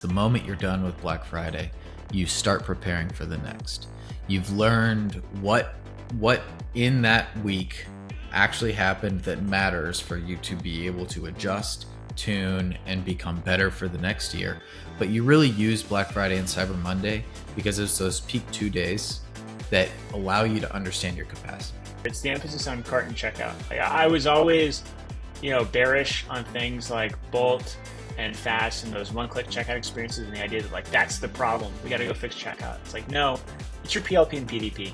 The moment you're done with Black Friday, you start preparing for the next. You've learned what in that week actually happened that matters for you to be able to adjust, tune, and become better for the next year. But you really use Black Friday and Cyber Monday because it's those peak 2 days that allow you to understand your capacity. It's the emphasis on cart and checkout. I was always, bearish on things like Bolt and Fast and those one-click checkout experiences, and the idea that that's the problem. We got to go fix checkout. It's like, no, it's your PLP and PDP.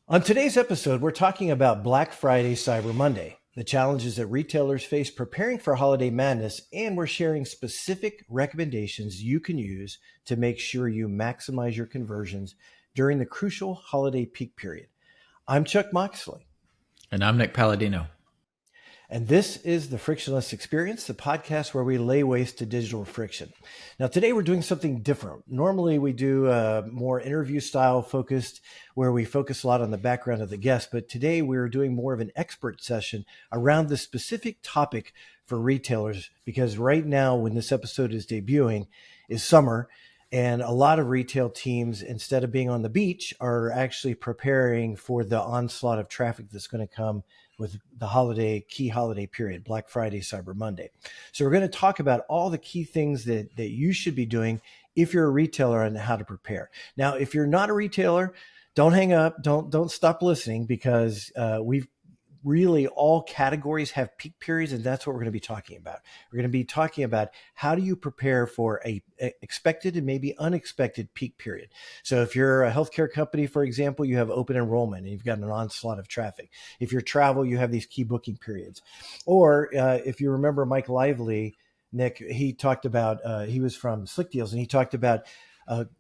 On today's episode, we're talking about Black Friday, Cyber Monday, the challenges that retailers face preparing for holiday madness, and we're sharing specific recommendations you can use to make sure you maximize your conversions during the crucial holiday peak period. I'm Chuck Moxley. And I'm Nick Palladino. And this is The Frictionless Experience, the podcast where we lay waste to digital friction. Now, today we're doing something different. Normally we do a more interview style focused, where we focus a lot on the background of the guest. But today we're doing more of an expert session around the specific topic for retailers, because right now when this episode is debuting is summer. And a lot of retail teams, instead of being on the beach, are actually preparing for the onslaught of traffic that's going to come with the key holiday period, Black Friday, Cyber Monday. So we're going to talk about all the key things that you should be doing if you're a retailer and how to prepare. Now, if you're not a retailer, don't hang up. Don't stop listening, because we've really all categories have peak periods, and that's what we're going to be talking about. We're going to be talking about how do you prepare for a expected and maybe unexpected peak period. So if you're a healthcare company, for example, you have open enrollment and you've got an onslaught of traffic. If you're travel, you have these key booking periods. Or if you remember Mike Lively, Nick, he talked about, he was from Slick Deals, and he talked about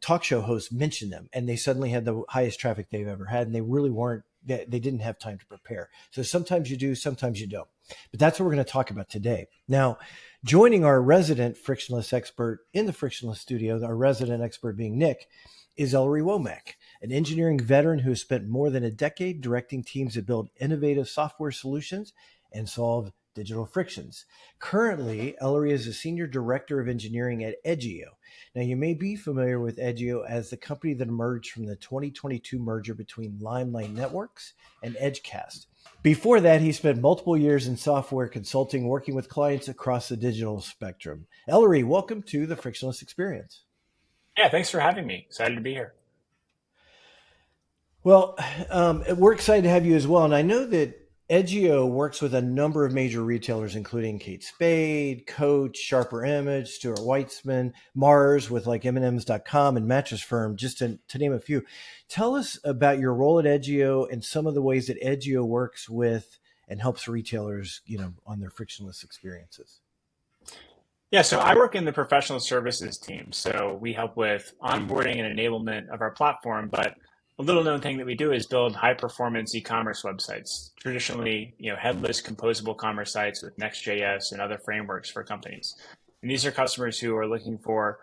talk show hosts mentioned them, and they suddenly had the highest traffic they've ever had, and they really weren't, they didn't have time to prepare. So sometimes you do, sometimes you don't. But that's what we're going to talk about today. Now, joining our resident frictionless expert in the Frictionless Studio, our resident expert being Nick, is Ellery, an engineering veteran who has spent more than a decade directing teams that build innovative software solutions and solve digital frictions. Currently, Ellery is a senior director of engineering at Edgio. Now, you may be familiar with Edgio as the company that emerged from the 2022 merger between Limelight Networks and Edgecast. Before that, he spent multiple years in software consulting, working with clients across the digital spectrum. Ellery, welcome to the Frictionless Experience. Yeah, thanks for having me. Excited to be here. Well, we're excited to have you as well. And I know that Edgio works with a number of major retailers, including Kate Spade, Coach, Sharper Image, Stuart Weitzman, Mars with like M&Ms.com, and Mattress Firm, just to name a few. Tell us about your role at Edgio and some of the ways that Edgio works with and helps retailers, on their frictionless experiences. Yeah, so I work in the professional services team. So we help with onboarding and enablement of our platform, but a little known thing that we do is build high performance e-commerce websites, traditionally, headless composable commerce sites with Next.js and other frameworks for companies. And these are customers who are looking for,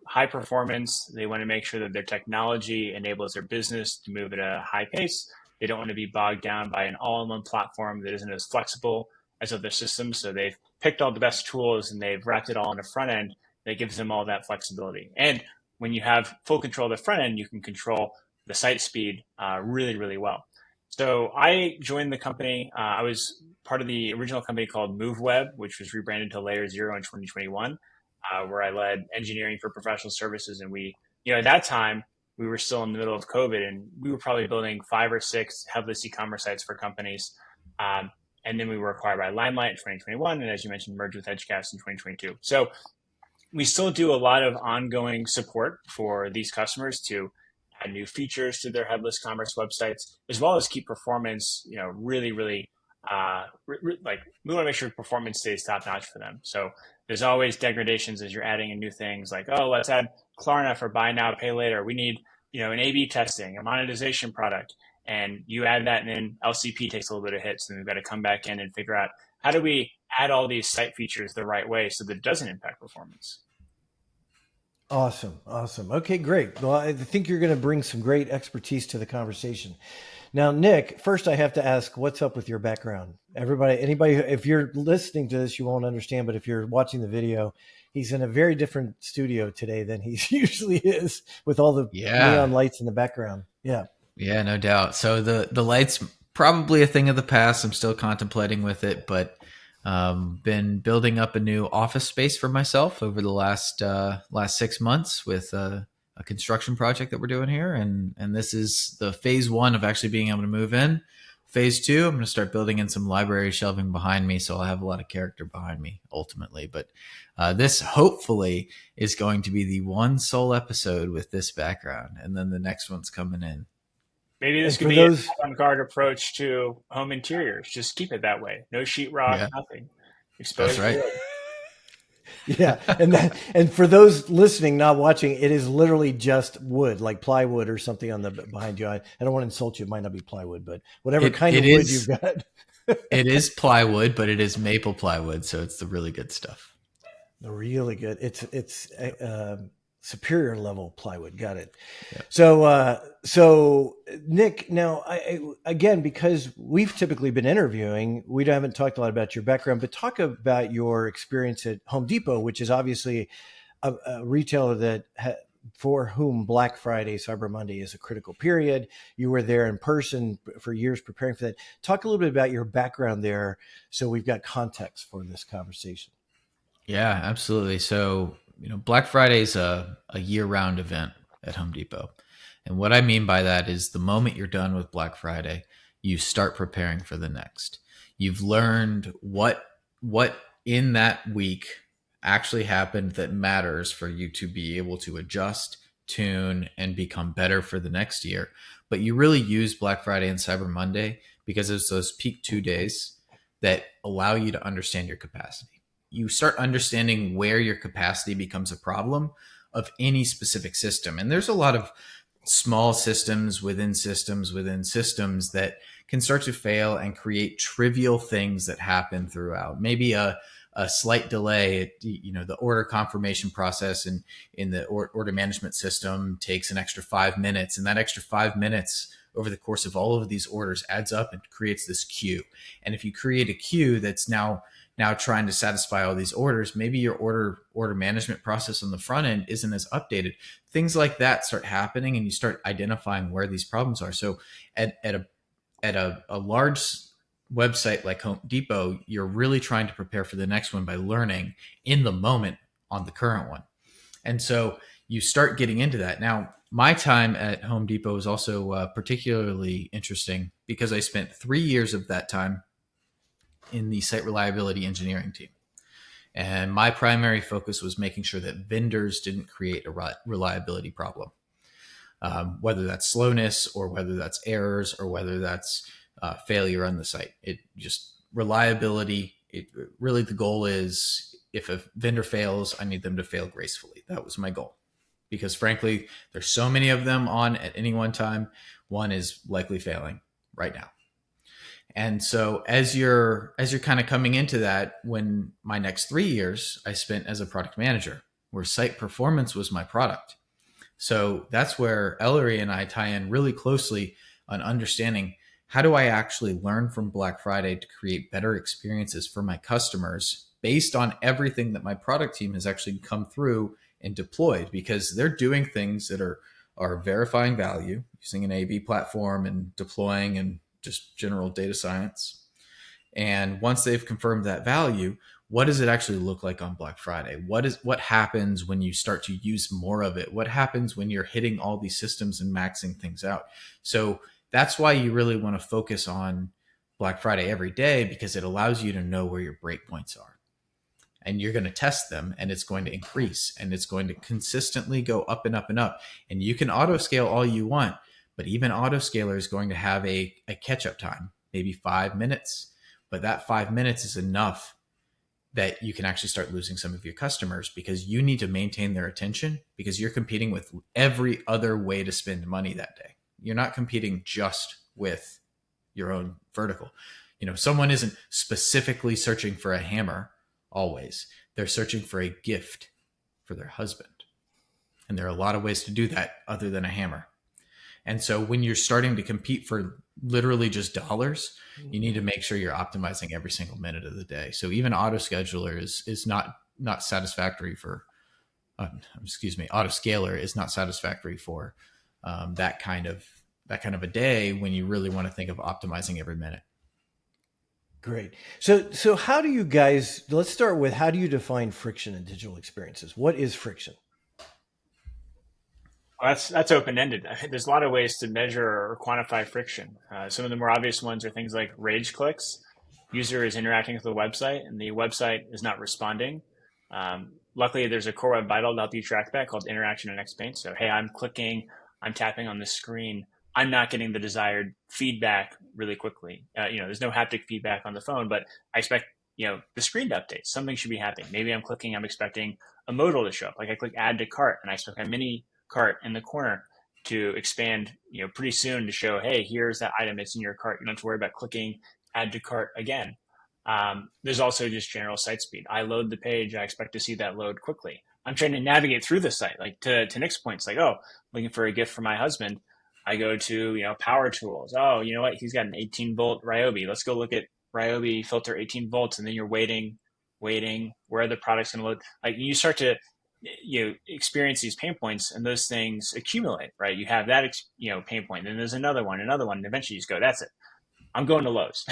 high performance. They want to make sure that their technology enables their business to move at a high pace. They don't want to be bogged down by an all-in-one platform that isn't as flexible as other systems. So they've picked all the best tools and they've wrapped it all on the front end that gives them all that flexibility. And when you have full control of the front end, you can control the site speed really, really well. So I joined the company. I was part of the original company called MoveWeb, which was rebranded to Layer Zero in 2021, where I led engineering for professional services. And we, at that time, we were still in the middle of COVID, and we were probably building 5 or 6 headless e-commerce sites for companies. And then we were acquired by Limelight in 2021, and as you mentioned, merged with Edgecast in 2022. So we still do a lot of ongoing support for these customers to add new features to their headless commerce websites, as well as keep performance, really, really, we want to make sure performance stays top notch for them. So there's always degradations as you're adding in new things like, oh, let's add Klarna for buy now, pay later. We need, an A/B testing, a monetization product. And you add that, and then LCP takes a little bit of hits, and we've got to come back in and figure out how do we add all these site features the right way so that it doesn't impact performance. Awesome. Okay, great. Well, I think you're going to bring some great expertise to the conversation. Now, Nick, first I have to ask, what's up with your background? Anybody, if you're listening to this, you won't understand, but if you're watching the video, he's in a very different studio today than he usually is with all the Yeah. neon lights in the background. Yeah. Yeah, no doubt. So the lights probably a thing of the past. I'm still contemplating with it, but been building up a new office space for myself over the last 6 months with a construction project that we're doing here, and this is the phase one of actually being able to move in. Phase two, I'm going to start building in some library shelving behind me, so I'll have a lot of character behind me ultimately. But this hopefully is going to be the one sole episode with this background, and then the next one's coming in. Maybe this And could for be an those, avant-garde approach to home interiors. Just keep it that way. No sheetrock, Yeah, nothing. that's Exposed right. wood. yeah, and for those listening, not watching, it is literally just wood, like plywood or something on the behind you. I don't want to insult you; it might not be plywood, but whatever kind It of wood you've is got. it is plywood, but it is maple plywood, so it's the really good stuff. Really good. It's superior level plywood. Got it. Yeah. So Nick, now again, because we've typically been interviewing, we haven't talked a lot about your background, but talk about your experience at Home Depot, which is obviously a retailer that for whom Black Friday, Cyber Monday is a critical period. You were there in person for years preparing for that. Talk a little bit about your background there, so we've got context for this conversation. Yeah, absolutely. So, Black Friday is a year-round event at Home Depot. And what I mean by that is the moment you're done with Black Friday, you start preparing for the next. You've learned what in that week actually happened that matters for you to be able to adjust, tune, and become better for the next year. But you really use Black Friday and Cyber Monday because it's those peak 2 days that allow you to understand your capacity. You start understanding where your capacity becomes a problem of any specific system. And there's a lot of small systems within systems within systems that can start to fail and create trivial things that happen throughout. Maybe a slight delay, the order confirmation process in the order management system takes an extra 5 minutes. And that extra 5 minutes over the course of all of these orders adds up and creates this queue. And if you create a queue that's now trying to satisfy all these orders, maybe your order management process on the front end isn't as updated. Things like that start happening, and you start identifying where these problems are. So at a large website like Home Depot, you're really trying to prepare for the next one by learning in the moment on the current one. And so you start getting into that. Now, my time at Home Depot was also particularly interesting because I spent 3 years of that time in the site reliability engineering team. And my primary focus was making sure that vendors didn't create a reliability problem, whether that's slowness or whether that's errors or whether that's failure on the site. It just reliability. Really the goal is if a vendor fails, I need them to fail gracefully. That was my goal. Because frankly, there's so many of them on at any one time. One is likely failing right now. And so as you're kind of coming into that, when my next 3 years I spent as a product manager, where site performance was my product. So that's where Ellery and I tie in really closely on understanding how do I actually learn from Black Friday to create better experiences for my customers based on everything that my product team has actually come through and deployed, because they're doing things that are verifying value using an A/B platform and deploying and just general data science. And once they've confirmed that value, what does it actually look like on Black Friday? What happens when you start to use more of it? What happens when you're hitting all these systems and maxing things out? So that's why you really want to focus on Black Friday every day, because it allows you to know where your breakpoints are. And you're going to test them, and it's going to increase, and it's going to consistently go up and up and up. And you can auto scale all you want, but even autoscaler is going to have a catch-up time, maybe 5 minutes. But that 5 minutes is enough that you can actually start losing some of your customers, because you need to maintain their attention, because you're competing with every other way to spend money that day. You're not competing just with your own vertical. Someone isn't specifically searching for a hammer always. They're searching for a gift for their husband. And there are a lot of ways to do that other than a hammer. And so when you're starting to compete for literally just dollars, you need to make sure you're optimizing every single minute of the day. So even autoscheduler is not satisfactory for, autoscaler is not satisfactory for that kind of a day when you really want to think of optimizing every minute. Great. So how do you guys, let's start with, how do you define friction in digital experiences? What is friction? Well, that's open-ended. There's a lot of ways to measure or quantify friction. Some of the more obvious ones are things like rage clicks. User is interacting with the website and the website is not responding. Luckily, there's a Core Web Vital to help you track that called Interaction and XPaint. So, hey, I'm clicking, I'm tapping on the screen. I'm not getting the desired feedback really quickly. There's no haptic feedback on the phone, but I expect, the screen to update. Something should be happening. Maybe I'm expecting a modal to show up. Like I click add to cart and I expect a mini cart in the corner to expand, pretty soon to show, hey, here's that item. It's in your cart. You don't have to worry about clicking add to cart again. There's also just general site speed. I load the page. I expect to see that load quickly. I'm trying to navigate through the site. Like to Nick's point, it's like, oh, looking for a gift for my husband. I go to, power tools. Oh, you know what? He's got an 18-volt Ryobi. Let's go look at Ryobi filter 18 volts. And then you're waiting. Where are the products going to load? Like you start to, experience these pain points and those things accumulate, right? You have that, pain point. Then there's another one. And eventually you just go, that's it. I'm going to Lowe's.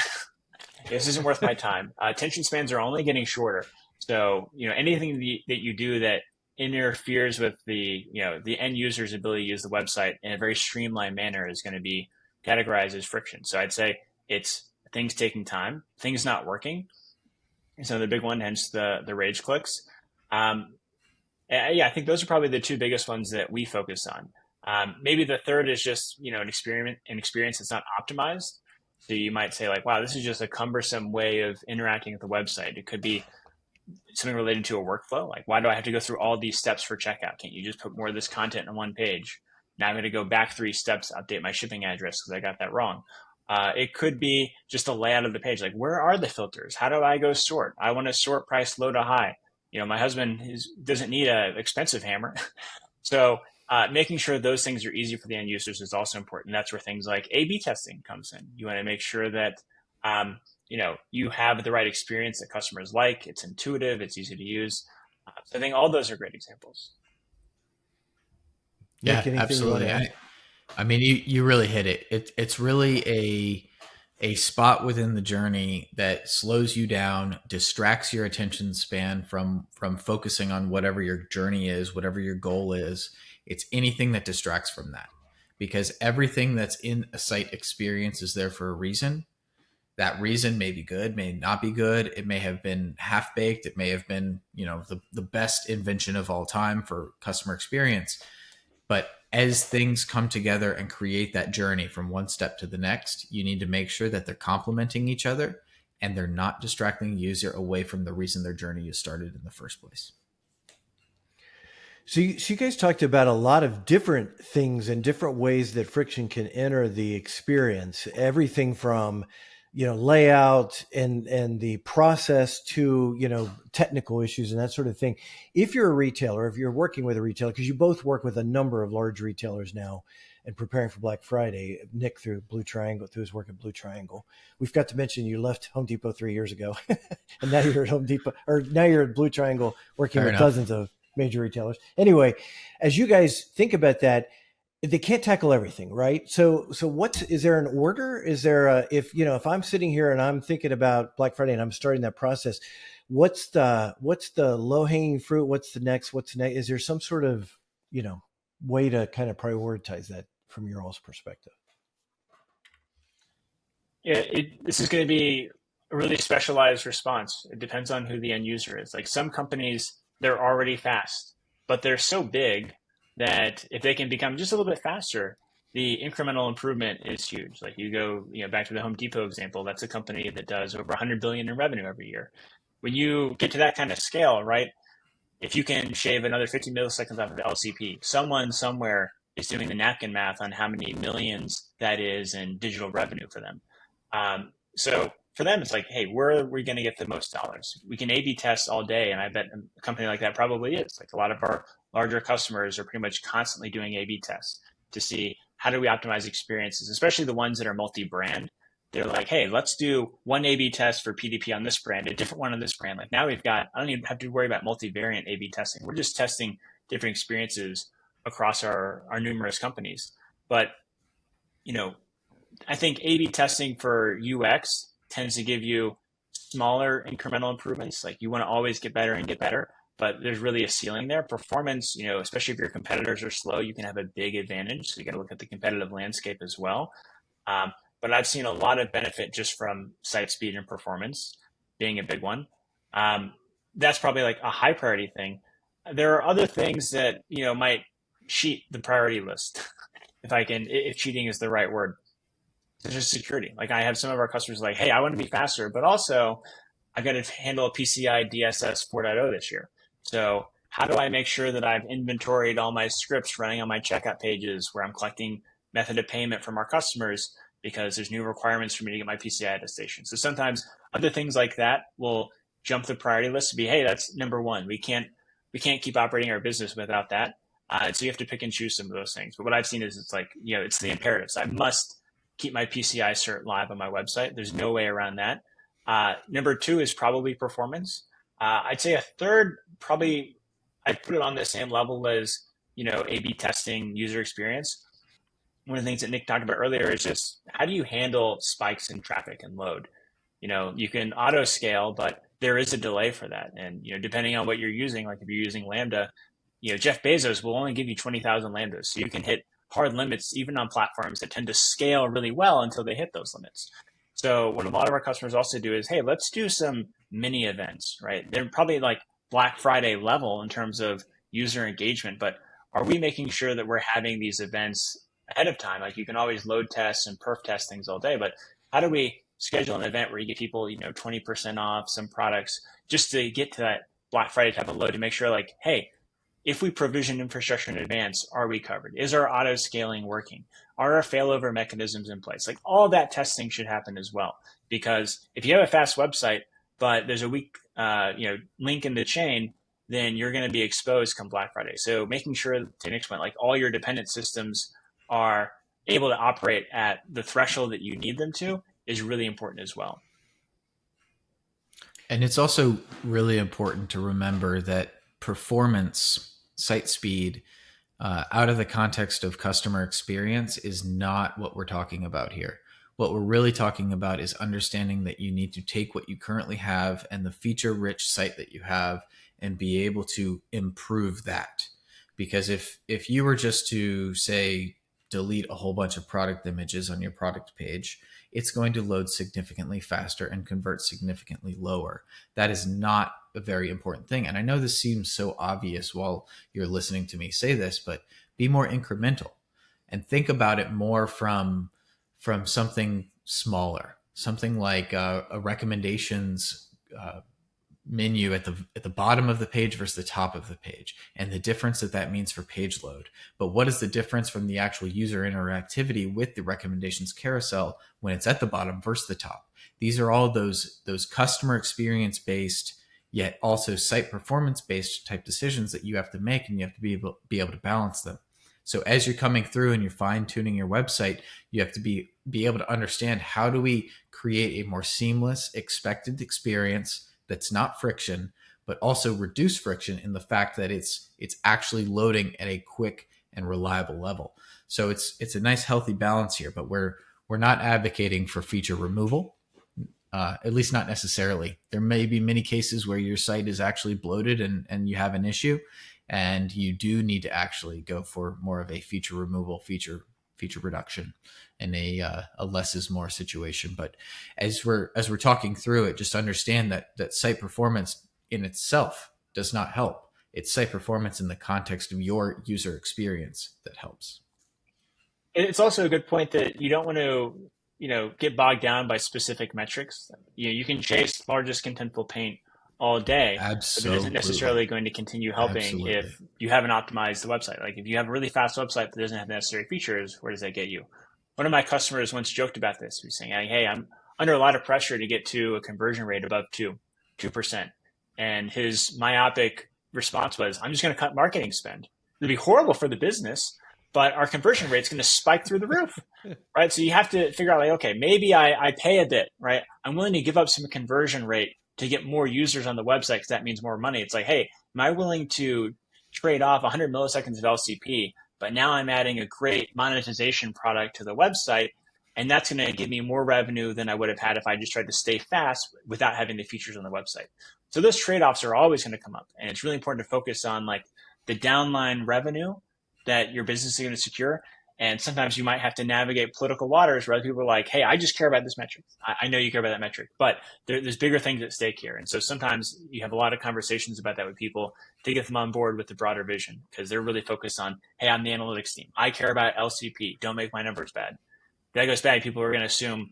This isn't worth my time. Attention spans are only getting shorter. So, anything that you do that interferes with the end user's ability to use the website in a very streamlined manner is going to be categorized as friction. So I'd say it's things taking time, things not working. So the big one, hence the rage clicks. I think those are probably the two biggest ones that we focus on. Maybe the third is just, an experience that's not optimized. So you might say like, wow, this is just a cumbersome way of interacting with the website. It could be something related to a workflow. Like, why do I have to go through all these steps for checkout? Can't you just put more of this content on one page? Now I'm going to go back 3 steps to update my shipping address because I got that wrong. It could be just a layout of the page. Like, where are the filters? How do I go sort? I want to sort price low to high. My husband doesn't need an expensive hammer. So making sure those things are easy for the end users is also important. That's where things like A/B testing comes in. You want to make sure that you have the right experience that customers like. It's intuitive. It's easy to use. So I think all those are great examples. Yeah, absolutely. I mean, you really hit it. It's really a spot within the journey that slows you down, distracts your attention span from focusing on whatever your journey is, whatever your goal is. It's anything that distracts from that, because everything that's in a site experience is there for a reason. That reason may be good, may not be good. It may have been half-baked. It may have been, the best invention of all time for customer experience. But as things come together and create that journey from one step to the next, you need to make sure that they're complementing each other and they're not distracting the user away from the reason their journey is started in the first place. So you guys talked about a lot of different things and different ways that friction can enter the experience. Everything from, layout and the process to, technical issues and that sort of thing. If you're a retailer, if you're working with a retailer, because you both work with a number of large retailers now and preparing for Black Friday, Nick through his work at Blue Triangle. We forgot to mention you left Home Depot 3 years ago and now you're at Home Depot, or now you're at Blue Triangle working with dozens of major retailers. Anyway, as you guys think about that, they can't tackle everything, right? So is there an order? Is there if I'm sitting here and I'm thinking about Black Friday and I'm starting that process, what's the low hanging fruit? What's the next? Is there some sort of, way to kind of prioritize that from your all's perspective? Yeah, this is going to be a really specialized response. It depends on who the end user is. Like some companies, they're already fast, but they're so big that if they can become just a little bit faster, the incremental improvement is huge. Like you go, back to the Home Depot example, that's a company that does over 100 billion in revenue every year. When you get to that kind of scale, right? If you can shave another 50 milliseconds off of the LCP, someone somewhere is doing the napkin math on how many millions that is in digital revenue for them. So for them, it's like, hey, where are we going to get the most dollars? We can A/B test all day, and I bet a company like that probably is. Like a lot of our larger customers are pretty much constantly doing A/B tests to see how do we optimize experiences, especially the ones that are multi-brand. They're like, hey, let's do one A/B test for PDP on this brand, a different one on this brand. Like now I don't even have to worry about multivariant A/B testing. We're just testing different experiences across our numerous companies. But, I think A/B testing for UX tends to give you smaller incremental improvements. Like you want to always get better and get better, but there's really a ceiling there. Performance, especially if your competitors are slow, you can have a big advantage. So you got to look at the competitive landscape as well. But I've seen a lot of benefit just from site speed and performance being a big one. That's probably like a high priority thing. There are other things that, might cheat the priority list, if cheating is the right word. There's just security. Like I have some of our customers like, hey, I want to be faster, but also I got to handle a PCI DSS 4.0 this year. So how do I make sure that I've inventoried all my scripts running on my checkout pages where I'm collecting method of payment from our customers because there's new requirements for me to get my PCI attestation. So sometimes other things like that will jump the priority list to be, hey, that's number one. We can't keep operating our business without that. So you have to pick and choose some of those things. But what I've seen is it's like, it's the imperatives. I must keep my PCI cert live on my website. There's no way around that. Number two is probably performance. I'd say a third, probably I'd put it on the same level as, A/B testing, user experience. One of the things that Nick talked about earlier is just how do you handle spikes in traffic and load? You can auto scale, but there is a delay for that. And, depending on what you're using, like if you're using Lambda, Jeff Bezos will only give you 20,000 Lambdas. So you can hit hard limits even on platforms that tend to scale really well until they hit those limits. So what a lot of our customers also do is, hey, let's do some mini events, right? They're probably like Black Friday level in terms of user engagement, but are we making sure that we're having these events ahead of time? Like you can always load test and perf test things all day, but how do we schedule an event where you get people, 20% off some products just to get to that Black Friday type of load to make sure like, hey, if we provision infrastructure in advance, are we covered? Is our auto scaling working? Are our failover mechanisms in place? Like all that testing should happen as well. Because if you have a fast website, but there's a weak, link in the chain, then you're going to be exposed come Black Friday. So making sure, to Nick's point, like all your dependent systems are able to operate at the threshold that you need them to is really important as well. And it's also really important to remember that performance, site speed, out of the context of customer experience is not what we're talking about here. What we're really talking about is understanding that you need to take what you currently have and the feature-rich site that you have and be able to improve that. Because if you were just to, say, delete a whole bunch of product images on your product page, it's going to load significantly faster and convert significantly lower. That is not a very important thing. And I know this seems so obvious while you're listening to me say this, but be more incremental and think about it more from something smaller, something like a recommendations menu at the bottom of the page versus the top of the page, and the difference that means for page load. But what is the difference from the actual user interactivity with the recommendations carousel when it's at the bottom versus the top? These are all those customer experience based, yet also site performance based type decisions that you have to make, and you have to be able to balance them. So as you're coming through and you're fine tuning your website, you have to be able to understand, how do we create a more seamless expected experience that's not friction, but also reduce friction in the fact that it's actually loading at a quick and reliable level. So it's a nice healthy balance here, but we're not advocating for feature removal, at least not necessarily. There may be many cases where your site is actually bloated and you have an issue, and you do need to actually go for more of a feature removal, feature reduction, and a less is more situation. But as we're talking through it, just understand that site performance in itself does not help. It's site performance in the context of your user experience that helps. It's also a good point that you don't want to, get bogged down by specific metrics. You can chase largest contentful paint all day, Absolutely. but it isn't necessarily going to continue helping. Absolutely. If you haven't optimized the website. Like if you have a really fast website that doesn't have necessary features, where does that get you? One of my customers once joked about this. He was saying, hey, I'm under a lot of pressure to get to a conversion rate above 2%. And his myopic response was, I'm just going to cut marketing spend. It'd be horrible for the business, but our conversion rate is going to spike through the roof, right? So you have to figure out like, okay, maybe I pay a bit, right? I'm willing to give up some conversion rate to get more users on the website because that means more money. It's like, hey, am I willing to trade off 100 milliseconds of LCP, but now I'm adding a great monetization product to the website, and that's going to give me more revenue than I would have had if I just tried to stay fast without having the features on the website. So those trade-offs are always going to come up, and it's really important to focus on like the downline revenue that your business is going to secure. And sometimes you might have to navigate political waters where other people are like, hey, I just care about this metric. I know you care about that metric, but there's bigger things at stake here. And so sometimes you have a lot of conversations about that with people to get them on board with the broader vision because they're really focused on, hey, I'm the analytics team. I care about LCP. Don't make my numbers bad. If that goes bad, people are going to assume,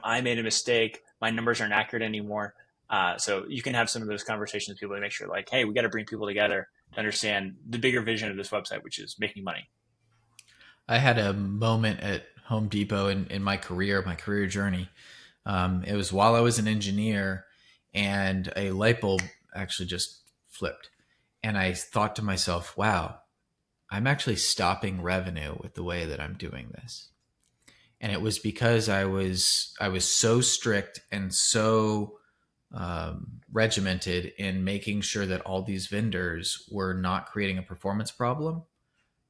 I made a mistake. My numbers aren't accurate anymore. So you can have some of those conversations with people to make sure like, hey, we got to bring people together to understand the bigger vision of this website, which is making money. I had a moment at Home Depot in my career journey. It was while I was an engineer, and a light bulb actually just flipped. And I thought to myself, wow, I'm actually stopping revenue with the way that I'm doing this. And it was because I was so strict and so regimented in making sure that all these vendors were not creating a performance problem,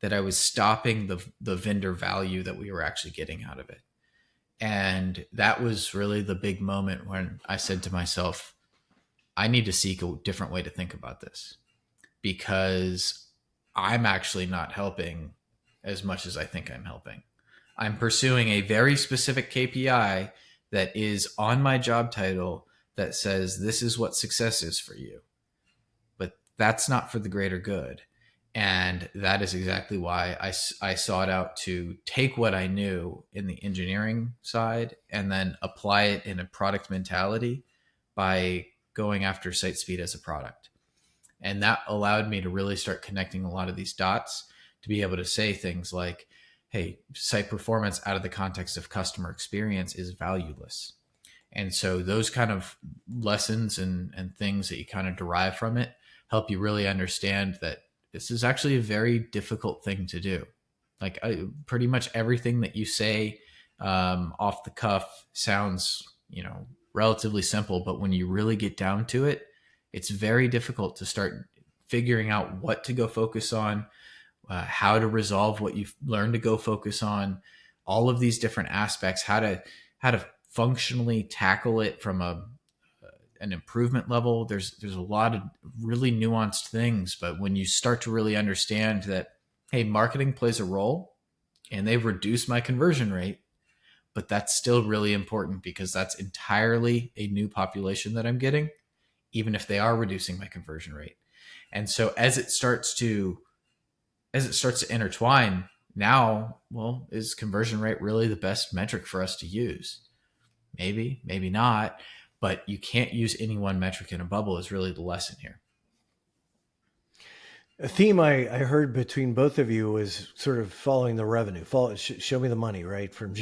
that I was stopping the vendor value that we were actually getting out of it. And that was really the big moment when I said to myself, I need to seek a different way to think about this, because I'm actually not helping as much as I think I'm helping. I'm pursuing a very specific KPI that is on my job title that says this is what success is for you. But that's not for the greater good. And that is exactly why I sought out to take what I knew in the engineering side and then apply it in a product mentality by going after site speed as a product. And that allowed me to really start connecting a lot of these dots to be able to say things like, hey, site performance out of the context of customer experience is valueless. And so those kind of lessons and things that you kind of derive from it help you really understand that this is actually a very difficult thing to do. Like pretty much everything that you say off the cuff sounds, relatively simple, but when you really get down to it, it's very difficult to start figuring out what to go focus on, how to resolve what you've learned to go focus on, all of these different aspects, how to functionally tackle it from an improvement level. There's a lot of really nuanced things, but when you start to really understand that, hey, marketing plays a role and they've reduced my conversion rate, but that's still really important because that's entirely a new population that I'm getting, even if they are reducing my conversion rate. And so as it starts to intertwine now, well, is conversion rate really the best metric for us to use? Maybe, maybe not. But you can't use any one metric in a bubble is really the lesson here. A theme I heard between both of you was sort of following the revenue. Show me the money, right? From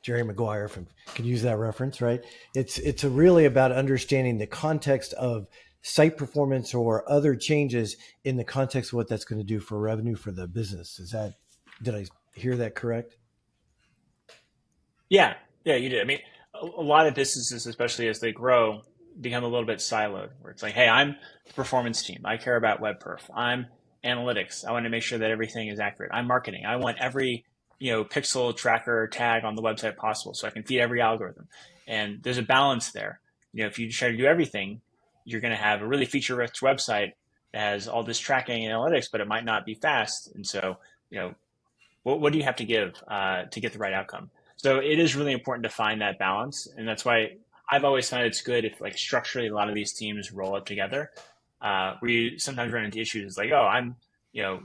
Jerry Maguire. Can use that reference, right? It's really about understanding the context of site performance or other changes in the context of what that's going to do for revenue for the business. Did I hear that correct? Yeah, you did. I mean, a lot of businesses, especially as they grow, become a little bit siloed where it's like, hey, I'm the performance team. I care about web perf. I'm analytics. I want to make sure that everything is accurate. I'm marketing. I want every, pixel tracker tag on the website possible so I can feed every algorithm. And there's a balance there. If you try to do everything, you're going to have a really feature-rich website that has all this tracking and analytics, but it might not be fast. And so, what do you have to give to get the right outcome? So it is really important to find that balance. And that's why I've always found it's good if like structurally a lot of these teams roll up together. We sometimes run into issues like, I'm,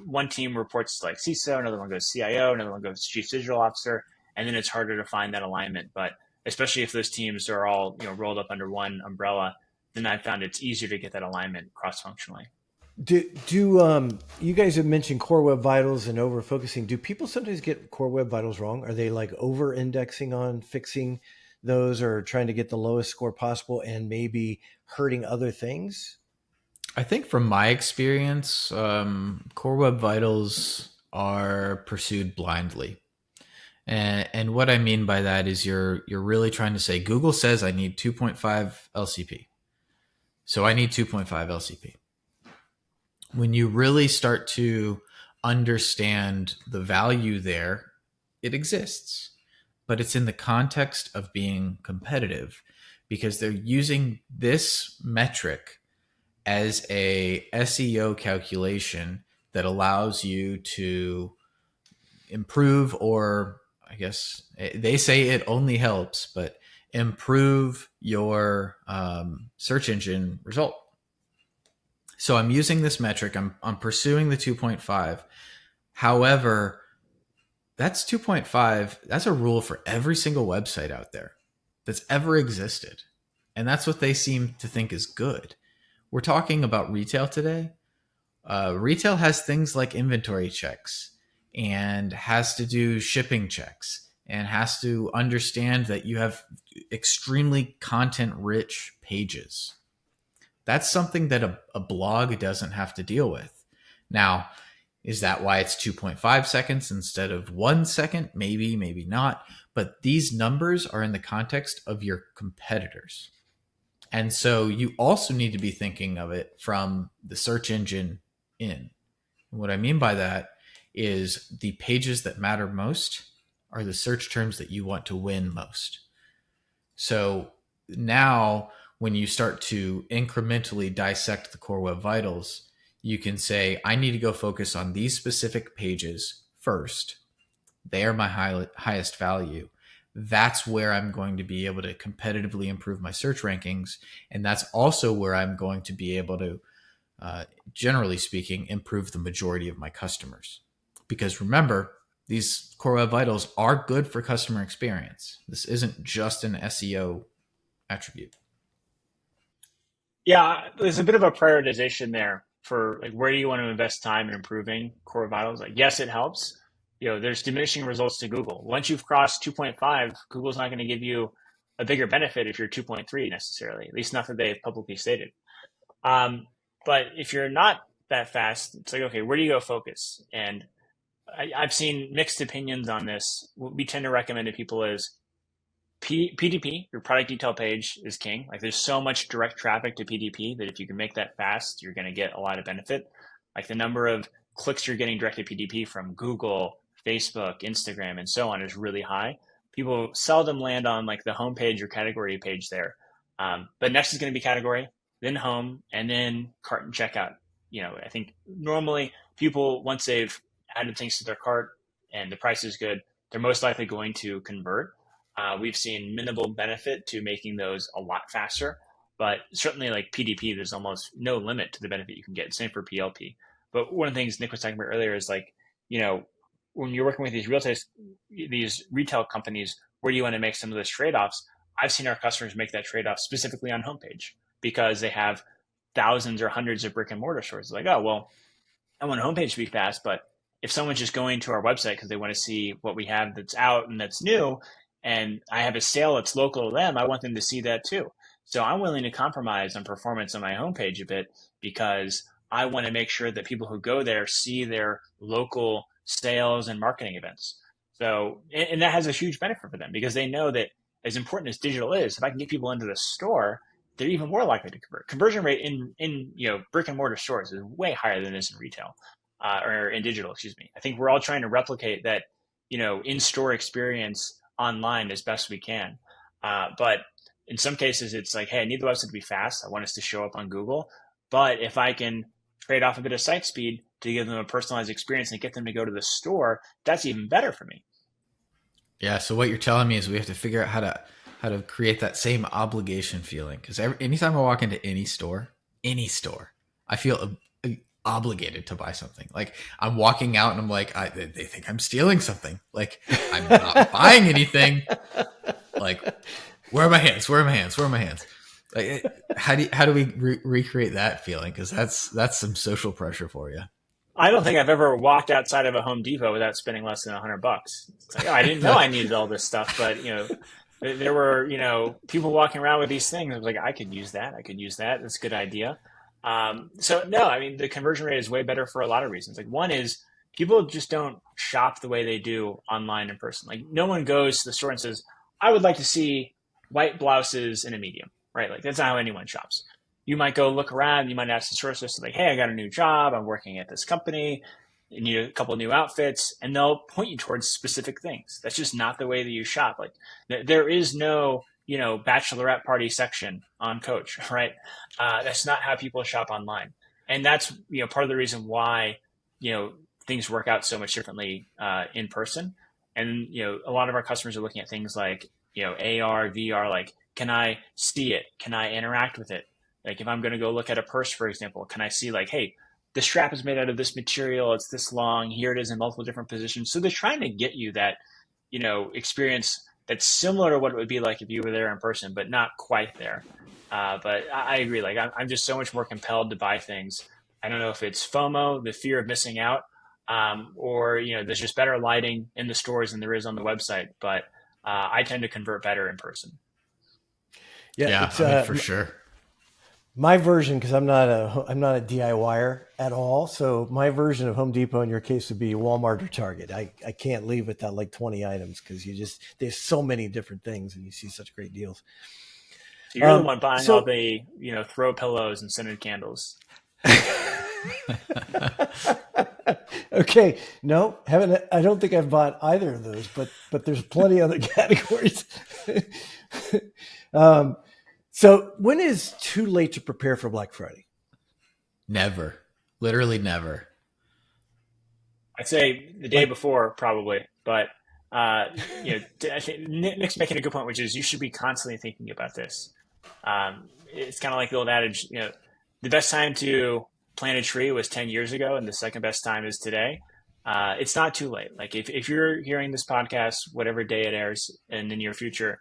one team reports like CISO, another one goes CIO, another one goes Chief Digital Officer, and then it's harder to find that alignment. But especially if those teams are all, rolled up under one umbrella, then I've found it's easier to get that alignment cross-functionally. Do you guys have mentioned Core Web Vitals and over focusing? Do people sometimes get Core Web Vitals wrong? Are they like over indexing on fixing those or trying to get the lowest score possible and maybe hurting other things? I think from my experience, Core Web Vitals are pursued blindly. And what I mean by that is you're really trying to say, Google says I need 2.5 LCP. So I need 2.5 LCP. When you really start to understand the value there, it exists. But it's in the context of being competitive, because they're using this metric as a SEO calculation that allows you to improve, or I guess they say it only helps, but improve your search engine result. So I'm using this metric. I'm pursuing the 2.5. However, that's 2.5. That's a rule for every single website out there that's ever existed. And that's what they seem to think is good. We're talking about retail today. Retail has things like inventory checks, and has to do shipping checks, and has to understand that you have extremely content-rich pages. That's something that a blog doesn't have to deal with. Now, is that why it's 2.5 seconds instead of 1 second? Maybe, maybe not. But these numbers are in the context of your competitors. And so you also need to be thinking of it from the search engine in. And what I mean by that is the pages that matter most are the search terms that you want to win most. So now when you start to incrementally dissect the core web vitals, you can say, I need to go focus on these specific pages first. They are my highest value. That's where I'm going to be able to competitively improve my search rankings. And that's also where I'm going to be able to, generally speaking, improve the majority of my customers. Because remember, these core web vitals are good for customer experience. This isn't just an SEO attribute. Yeah, there's a bit of a prioritization there for like where do you want to invest time in improving core vitals. Like, yes, it helps. There's diminishing results to Google. Once you've crossed 2.5, Google's not going to give you a bigger benefit if you're 2.3 necessarily, at least not that they've publicly stated. But if you're not that fast, it's like, okay, where do you go focus? And I've seen mixed opinions on this. What we tend to recommend to people is PDP, your product detail page, is king. Like, there's so much direct traffic to PDP that if you can make that fast, you're going to get a lot of benefit. Like, the number of clicks you're getting direct to PDP from Google, Facebook, Instagram, and so on is really high. People seldom land on like the homepage or category page there. But next is going to be category, then home, and then cart and checkout. I think normally people, once they've added things to their cart and the price is good, they're most likely going to convert. We've seen minimal benefit to making those a lot faster, but certainly like PDP, there's almost no limit to the benefit you can get. Same for PLP. But one of the things Nick was talking about earlier is like, when you're working with these retail companies, where do you want to make some of those trade-offs? I've seen our customers make that trade-off specifically on homepage because they have thousands or hundreds of brick and mortar stores. It's like, oh, well, I want a homepage to be fast, but if someone's just going to our website because they want to see what we have that's out and that's new, and I have a sale that's local to them, I want them to see that too. So I'm willing to compromise on performance on my homepage a bit because I want to make sure that people who go there see their local sales and marketing events. So, and that has a huge benefit for them because they know that as important as digital is, if I can get people into the store, they're even more likely to convert. Conversion rate in brick and mortar stores is way higher than it is in retail or in digital, excuse me. I think we're all trying to replicate that, in-store experience online as best we can. But in some cases, it's like, hey, I need the website to be fast. I want us to show up on Google. But if I can trade off a bit of site speed to give them a personalized experience and get them to go to the store, that's even better for me. Yeah. So what you're telling me is we have to figure out how to create that same obligation feeling. Because anytime I walk into any store, I feel obligated to buy something. Like, I'm walking out and I'm like, they think I'm stealing something. Like, I'm not buying anything. Like, where are my hands? Like, how do we recreate that feeling? Because that's some social pressure for you. I don't think I've ever walked outside of a Home Depot without spending less than $100. It's like, I didn't know I needed all this stuff, but there were people walking around with these things. I was like, I could use that. That's a good idea. So no, I mean, the conversion rate is way better for a lot of reasons. Like, one is people just don't shop the way they do online in person. Like no one goes to the store and says, I would like to see white blouses in a medium, right? Like that's not how anyone shops. You might go look around, you might ask the store assistant, like, hey, I got a new job, I'm working at this company, you need a couple of new outfits, and they'll point you towards specific things. That's just not the way that you shop. Like there is no, bachelorette party section on Coach, right? That's not how people shop online. And that's, part of the reason why, you know, things work out so much differently in person. And, a lot of our customers are looking at things like, AR, VR, like, can I see it? Can I interact with it? Like if I'm going to go look at a purse, for example, can I see like, hey, the strap is made out of this material. It's this long. Here it is in multiple different positions. So they're trying to get you that, experience that's similar to what it would be like if you were there in person, but not quite there. But I agree. Like I'm just so much more compelled to buy things. I don't know if it's FOMO, the fear of missing out, or there's just better lighting in the stores than there is on the website. But I tend to convert better in person. Yeah, I mean, for sure. My version, because I'm not a DIYer at all, so my version of Home Depot in your case would be Walmart or Target. I can't leave without like 20 items because there's so many different things and you see such great deals. So you're the one buying all the throw pillows and scented candles. Okay, no, haven't. I don't think I've bought either of those, but there's plenty of other categories. So when is too late to prepare for Black Friday? Never. Literally never. I'd say the day before probably, but I think Nick's making a good point, which is you should be constantly thinking about this. It's kind of like the old adage, the best time to plant a tree was 10 years ago, and the second best time is today. It's not too late. Like if you're hearing this podcast, whatever day it airs in the near future,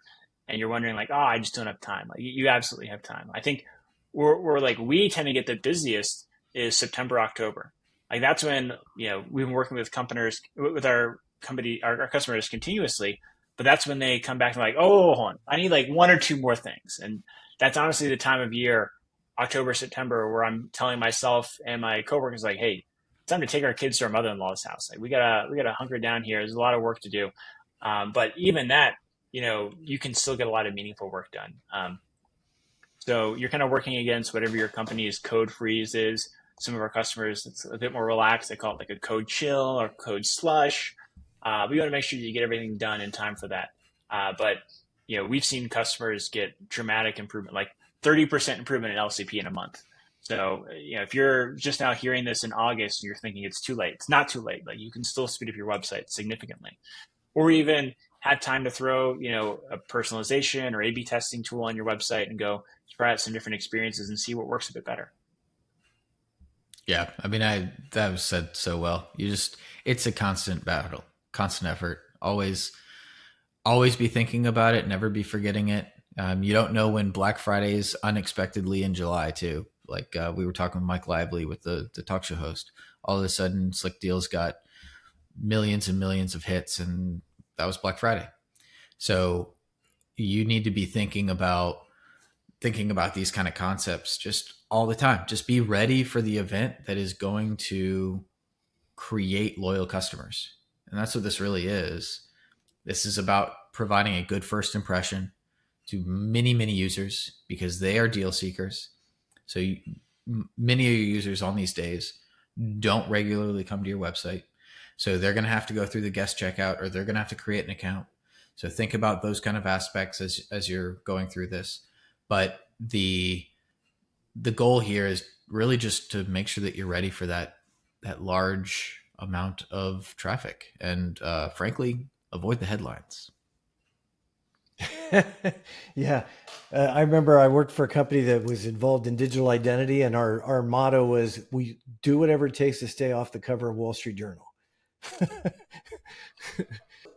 and you're wondering like, oh, I just don't have time. Like you absolutely have time. I think we tend to get the busiest is September, October. Like that's when, we've been working with companies, with our company, our customers continuously, but that's when they come back and like, oh, hold on, I need like one or two more things. And that's honestly the time of year, October, September, where I'm telling myself and my coworkers like, hey, it's time to take our kids to our mother-in-law's house. Like we gotta hunker down here. There's a lot of work to do. But even that, you can still get a lot of meaningful work done. So you're kind of working against whatever your company's code freeze is. Some of our customers, it's a bit more relaxed. They call it like a code chill or code slush. We want to make sure you get everything done in time for that. But we've seen customers get dramatic improvement, like 30% improvement in LCP in a month. So, if you're just now hearing this in August and you're thinking it's too late, it's not too late. Like you can still speed up your website significantly, or even have time to throw, a personalization or A/B testing tool on your website and go try out some different experiences and see what works a bit better. Yeah, I mean, that was said so well. It's a constant battle, constant effort. Always be thinking about it. Never be forgetting it. You don't know when Black Friday is unexpectedly in July too. Like we were talking with Mike Lively with the talk show host. All of a sudden, Slick Deals got millions and millions of hits, and that was Black Friday. So you need to be thinking about these kind of concepts just all the time. Just be ready for the event that is going to create loyal customers. And that's what this really is. This is about providing a good first impression to many, many users because they are deal seekers. So many of your users on these days don't regularly come to your website. So they're going to have to go through the guest checkout or they're going to have to create an account. So think about those kind of aspects as you're going through this. But the goal here is really just to make sure that you're ready for that large amount of traffic and frankly, avoid the headlines. Yeah. I remember I worked for a company that was involved in digital identity, and our motto was we do whatever it takes to stay off the cover of Wall Street Journal.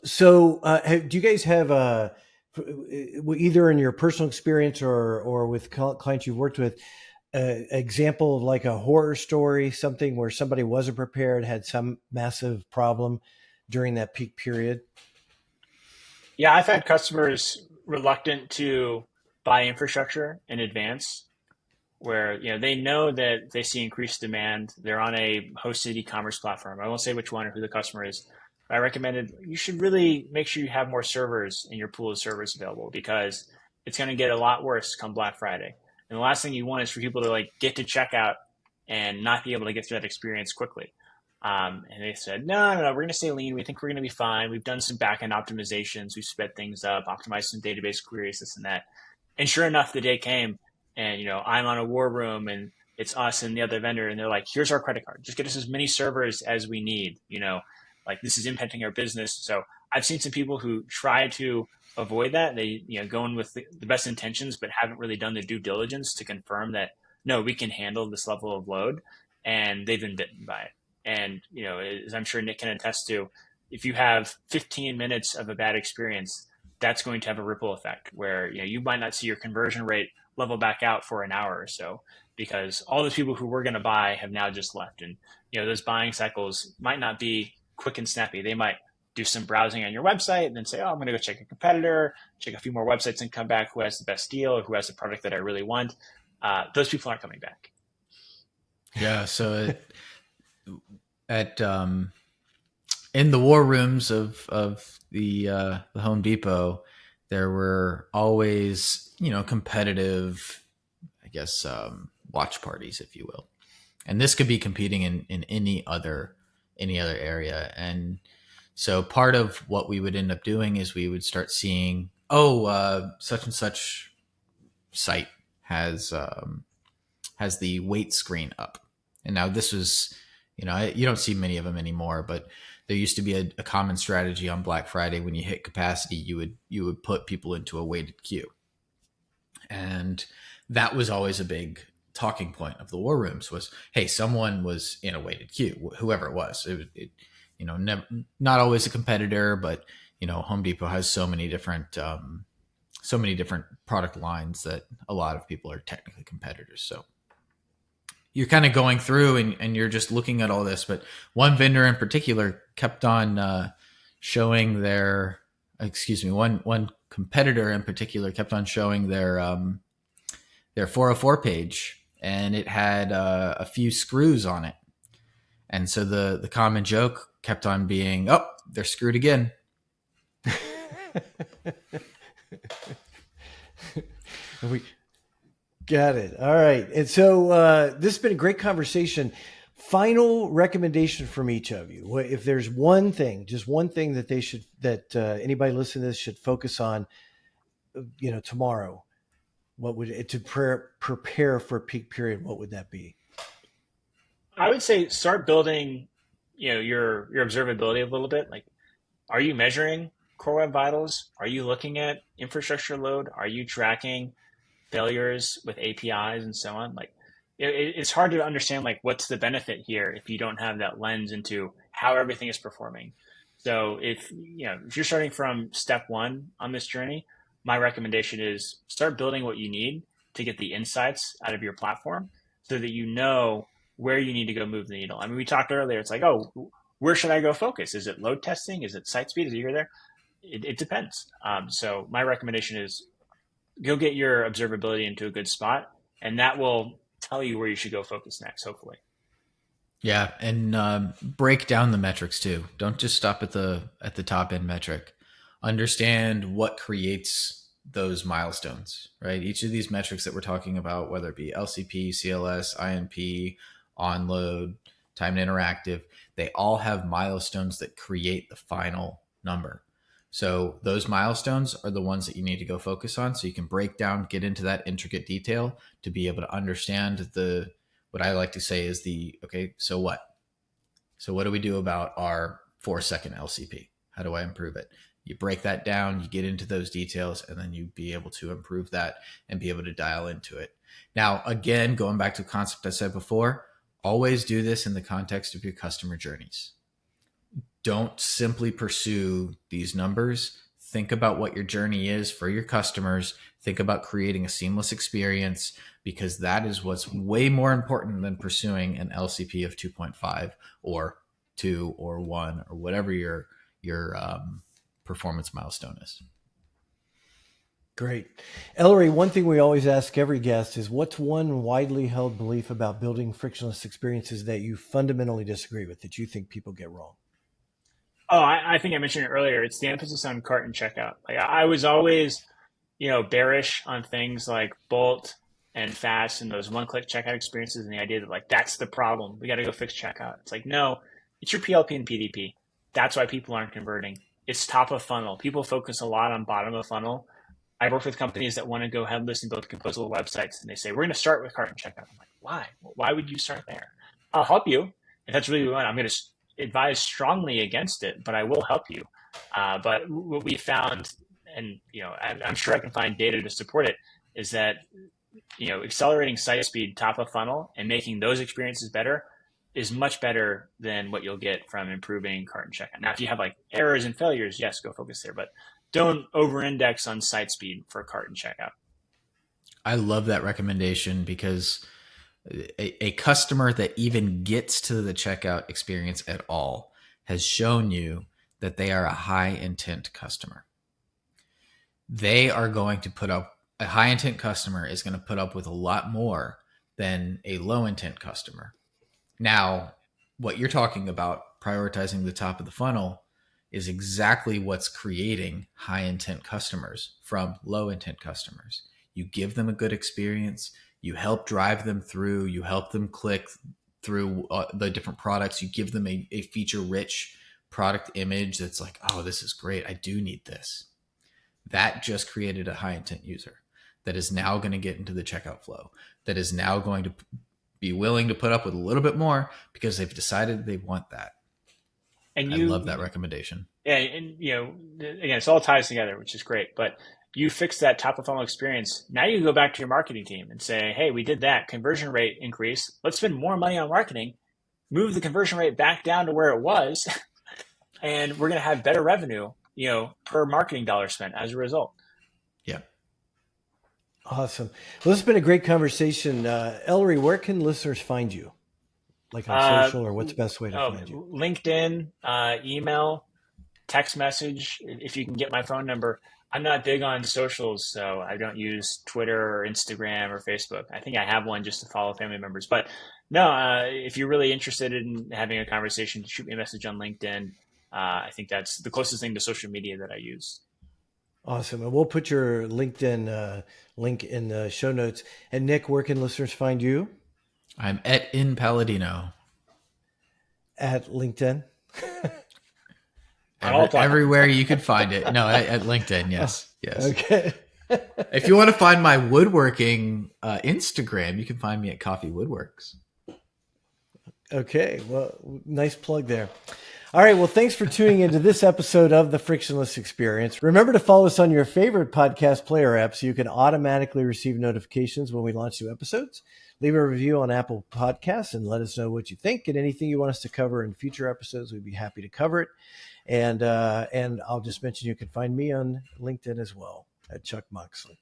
So do you guys have either in your personal experience or with clients you've worked with, example of like a horror story, something where somebody wasn't prepared, had some massive problem during that peak period? Yeah, I've had customers reluctant to buy infrastructure in advance where they know that they see increased demand. They're on a hosted e-commerce platform. I won't say which one or who the customer is. I recommended you should really make sure you have more servers in your pool of servers available, because it's going to get a lot worse come Black Friday. And the last thing you want is for people to get to checkout and not be able to get through that experience quickly. And they said, no, we're going to stay lean. We think we're going to be fine. We've done some backend optimizations. We've sped things up, optimized some database queries, this and that. And sure enough, the day came, and I'm on a war room, and it's us and the other vendor, and they're like, here's our credit card. Just get us as many servers as we need. This is impacting our business. So I've seen some people who try to avoid that. They go in with the best intentions, but haven't really done the due diligence to confirm that, no, we can handle this level of load, and they've been bitten by it. And, as I'm sure Nick can attest to, if you have 15 minutes of a bad experience, that's going to have a ripple effect where, you might not see your conversion rate level back out for an hour or so, because all those people who were going to buy have now just left. And, those buying cycles might not be quick and snappy. They might do some browsing on your website and then say, oh, I'm going to go check a competitor, check a few more websites and come back who has the best deal or who has the product that I really want. Those people aren't coming back. Yeah. So in the war rooms of the Home Depot, there were always, competitive, I guess, watch parties, if you will. And this could be competing in any other area. And so part of what we would end up doing is we would start seeing, such and such site has the wait screen up. And now this was, you don't see many of them anymore, but there used to be a common strategy on Black Friday. When you hit capacity, you would put people into a weighted queue. And that was always a big talking point of the war rooms was, hey, someone was in a weighted queue, whoever it was. Not always a competitor, but Home Depot has so many different product lines that a lot of people are technically competitors. So you're kind of going through and you're just looking at all this, but one vendor in particular kept on showing one competitor in particular kept on showing their 404 page, and it had a few screws on it. And so the common joke kept on being, oh, they're screwed again. We got it. All right. And so this has been a great conversation. Final recommendation from each of you. If there's one thing, just one thing that anybody listening to this should focus on, tomorrow, what would it to prepare for a peak period? What would that be? I would say start building, your observability a little bit. Like, are you measuring core web vitals? Are you looking at infrastructure load? Are you tracking failures with APIs and so on? It's hard to understand what's the benefit here if you don't have that lens into how everything is performing. So if you're starting from step one on this journey, my recommendation is start building what you need to get the insights out of your platform so that you know where you need to go move the needle. I mean, we talked earlier, it's like, oh, where should I go focus? Is it load testing? Is it site speed? Is it here there? It depends. So my recommendation is go get your observability into a good spot, and that will tell you where you should go focus next, hopefully. Yeah, and break down the metrics too. Don't just stop at the top end metric. Understand what creates those milestones, right? Each of these metrics that we're talking about, whether it be LCP, CLS, INP, onload, time to interactive, they all have milestones that create the final number. So those milestones are the ones that you need to go focus on, so you can break down, get into that intricate detail to be able to understand what I like to say is so what? So what do we do about our 4-second LCP? How do I improve it? You break that down, you get into those details, and then you be able to improve that and be able to dial into it. Now, again, going back to the concept I said before, always do this in the context of your customer journeys. Don't simply pursue these numbers. Think about what your journey is for your customers. Think about creating a seamless experience, because that is what's way more important than pursuing an LCP of 2.5 or 2 or 1 or whatever your performance milestone is. Great. Ellery, one thing we always ask every guest is what's one widely held belief about building frictionless experiences that you fundamentally disagree with, that you think people get wrong? Oh, I think I mentioned it earlier. It's the emphasis on cart and checkout. Like I was always, bearish on things like Bolt and Fast and those one-click checkout experiences, and the idea that like that's the problem. We got to go fix checkout. It's like no, it's your PLP and PDP. That's why people aren't converting. It's top of funnel. People focus a lot on bottom of funnel. I work with companies that want to go headless and build composable websites, and they say we're going to start with cart and checkout. I'm like, why? Why would you start there? I'll help you if that's really what you want. I'm going to advise strongly against it, but I will help you. But what we found, and I'm sure I can find data to support it, is that accelerating site speed top of funnel and making those experiences better is much better than what you'll get from improving cart and checkout. Now, if you have like errors and failures, yes, go focus there, but don't over-index on site speed for cart and checkout. I love that recommendation because a customer that even gets to the checkout experience at all has shown you that they are a high intent customer. They are going to put up, a high intent customer is going to put up with a lot more than a low intent customer. Now, what you're talking about, prioritizing the top of the funnel, is exactly what's creating high intent customers from low intent customers. You give them a good experience, you help drive them through, you help them click through the different products, you give them a feature rich product image that's like, oh, this is great, I do need this. That just created a high intent user that is now going to get into the checkout flow, that is now going to be willing to put up with a little bit more because they've decided they want that. And I love that recommendation. Yeah, and again, it's all ties together, which is great. But you fix that top of funnel experience. Now you go back to your marketing team and say, "Hey, we did that conversion rate increase. Let's spend more money on marketing, move the conversion rate back down to where it was, and we're going to have better revenue, per marketing dollar spent as a result." Yeah. Awesome. Well, this has been a great conversation. Ellery, where can listeners find you? Like on social, or what's the best way to find you? LinkedIn, email, text message. If you can get my phone number. I'm not big on socials, so I don't use Twitter or Instagram or Facebook. I think I have one just to follow family members. But no, if you're really interested in having a conversation, shoot me a message on LinkedIn. I think that's the closest thing to social media that I use. Awesome. And we'll put your LinkedIn link in the show notes. And Nick, where can listeners find you? I'm at In Palladino. At LinkedIn? Everywhere you could find it. No, at LinkedIn, yes. Yes. Okay. If you want to find my woodworking Instagram, you can find me at Coffee Woodworks. Okay. Well, nice plug there. All right. Well, thanks for tuning into this episode of The Frictionless Experience. Remember to follow us on your favorite podcast player app so you can automatically receive notifications when we launch new episodes. Leave a review on Apple Podcasts and let us know what you think, and anything you want us to cover in future episodes. We'd be happy to cover it. And I'll just mention you can find me on LinkedIn as well at Chuck Moxley.